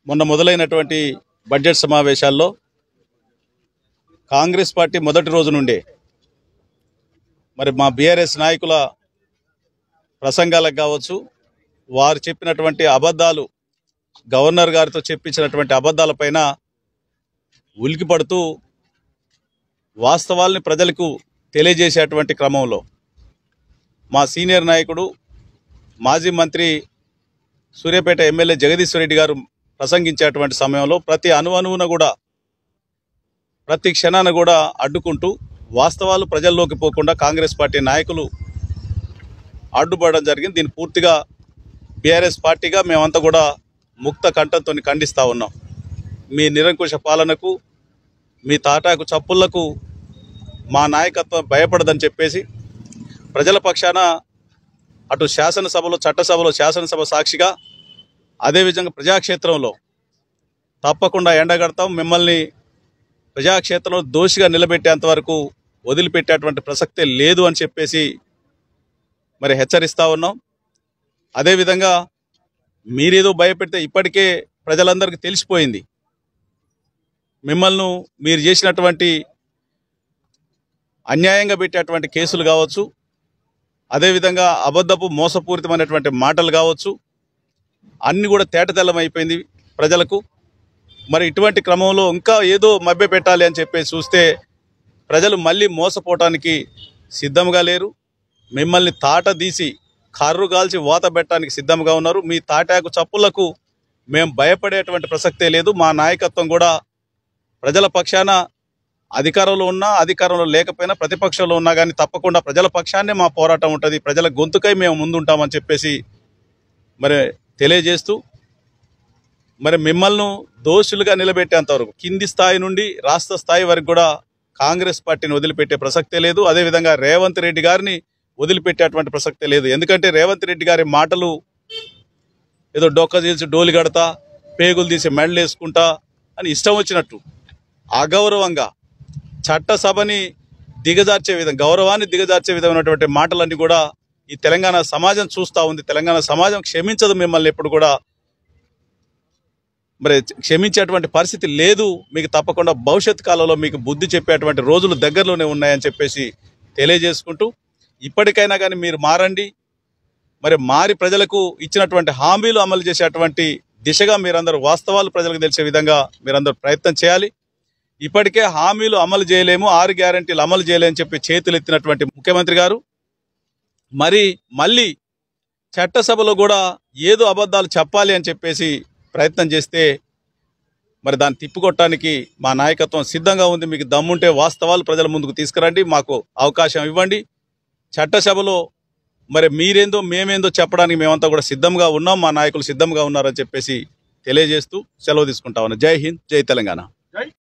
మొన్న మొదలైనటువంటి బడ్జెట్ సమావేశాల్లో కాంగ్రెస్ పార్టీ మొదటి రోజు నుండే మరి మా బీఆర్ఎస్ నాయకుల ప్రసంగాలకు కావచ్చు, వారు చెప్పినటువంటి అబద్ధాలు, గవర్నర్ గారితో చెప్పించినటువంటి అబద్ధాలపైన ఉలికిపడుతూ వాస్తవాల్ని ప్రజలకు తెలియజేసేటువంటి క్రమంలో మా సీనియర్ నాయకుడు మాజీ మంత్రి సూర్యాపేట ఎమ్మెల్యే జగదీశ్వర్ రెడ్డి గారు ప్రసంగించేటువంటి సమయంలో ప్రతి అణువున కూడా, ప్రతి క్షణాన కూడా అడ్డుకుంటూ వాస్తవాలు ప్రజల్లోకి పోకుండా కాంగ్రెస్ పార్టీ నాయకులు అడ్డుపడడం జరిగింది. దీన్ని పూర్తిగా బీఆర్ఎస్ పార్టీగా మేమంతా కూడా ముక్త కంఠంతో ఖండిస్తూ ఉన్నాం. మీ నిరంకుశ పాలనకు, మీ తాటాకు చప్పుళ్లకు మా నాయకత్వం భయపడదని చెప్పేసి ప్రజల పక్షాన అటు శాసనసభలో, చట్టసభలో, శాసనసభ సాక్షిగా, అదేవిధంగా ప్రజాక్షేత్రంలో తప్పకుండా ఎండగడతాం. మిమ్మల్ని ప్రజాక్షేత్రంలో దోషిగా నిలబెట్టేంత వరకు వదిలిపెట్టేటువంటి ప్రసక్తే లేదు అని చెప్పేసి మరి హెచ్చరిస్తూ ఉన్నాం. అదేవిధంగా మీరేదో భయపెడితే ఇప్పటికే ప్రజలందరికీ తెలిసిపోయింది. మిమ్మల్ని మీరు చేసినటువంటి అన్యాయంగా పెట్టేటువంటి కేసులు కావచ్చు, అదేవిధంగా అబద్ధపు మోసపూరితమైనటువంటి మాటలు కావచ్చు, అన్నీ కూడా తేటతెల్లమైపోయింది ప్రజలకు. మరి ఇటువంటి క్రమంలో ఇంకా ఏదో మభ్య పెట్టాలి అని చెప్పేసి చూస్తే ప్రజలు మళ్ళీ మోసపోవటానికి సిద్ధంగా లేరు. మిమ్మల్ని తాట తీసి కర్రు కాల్చి వాత పెట్టడానికి సిద్ధంగా ఉన్నారు. మీ తాటాకు చప్పులకు మేము భయపడేటువంటి ప్రసక్తే లేదు. మా నాయకత్వం కూడా ప్రజల పక్షాన అధికారంలో ఉన్నా, అధికారంలో లేకపోయినా, ప్రతిపక్షంలో ఉన్నా కానీ తప్పకుండా ప్రజల పక్షాన్నే మా పోరాటం ఉంటుంది. ప్రజల గొంతుకై మేము ముందుంటామని చెప్పేసి మరి తెలియజేస్తూ, మరి మిమ్మల్ని దోషులుగా నిలబెట్టేంతవరకు కింది స్థాయి నుండి రాష్ట్ర స్థాయి వరకు కూడా కాంగ్రెస్ పార్టీని వదిలిపెట్టే ప్రసక్తే లేదు. అదేవిధంగా రేవంత్ రెడ్డి గారిని వదిలిపెట్టేటువంటి ప్రసక్తే లేదు. ఎందుకంటే రేవంత్ రెడ్డి గారి మాటలు ఏదో డొక్క తీసి డోలి కడతా, పేగులు తీసి మెడలు వేసుకుంటా అని ఇష్టం వచ్చినట్టు అగౌరవంగా చట్టసభని దిగజార్చే విధంగా, గౌరవాన్ని దిగజార్చే విధమైనటువంటి మాటలన్నీ కూడా ఈ తెలంగాణ సమాజం చూస్తూ ఉంది. తెలంగాణ సమాజం క్షమించదు మిమ్మల్ని ఎప్పుడు కూడా. మరి క్షమించేటువంటి పరిస్థితి లేదు. మీకు తప్పకుండా భవిష్యత్ కాలంలో మీకు బుద్ధి చెప్పేటువంటి రోజులు దగ్గరలోనే ఉన్నాయని చెప్పేసి తెలియజేసుకుంటూ, ఇప్పటికైనా కానీ మీరు మారండి. మరి మారి ప్రజలకు ఇచ్చినటువంటి హామీలు అమలు చేసేటువంటి దిశగా మీరందరూ వాస్తవాలు ప్రజలకు తెలిసే విధంగా మీరందరూ ప్రయత్నం చేయాలి. ఇప్పటికే హామీలు అమలు చేయలేము, 6 గ్యారెంటీలు అమలు చేయలేమని చెప్పి చేతులు ఎత్తినటువంటి ముఖ్యమంత్రి గారు మరి మళ్ళీ చట్టసభలో కూడా ఏదో అబద్ధాలు చెప్పాలి అని చెప్పేసి ప్రయత్నం చేస్తే మరి దాన్ని తిప్పికొట్టడానికి మా నాయకత్వం సిద్ధంగా ఉంది. మీకు దమ్ముంటే వాస్తవాలు ప్రజల ముందుకు తీసుకురండి, మాకు అవకాశం ఇవ్వండి. చట్టసభలో మరి మీరేందో మేమేందో చెప్పడానికి మేమంతా కూడా సిద్ధంగా ఉన్నాం, మా నాయకులు సిద్ధంగా ఉన్నారని చెప్పేసి తెలియజేస్తూ సెలవు తీసుకుంటా ఉన్నాం. జై హింద్, జై తెలంగాణ.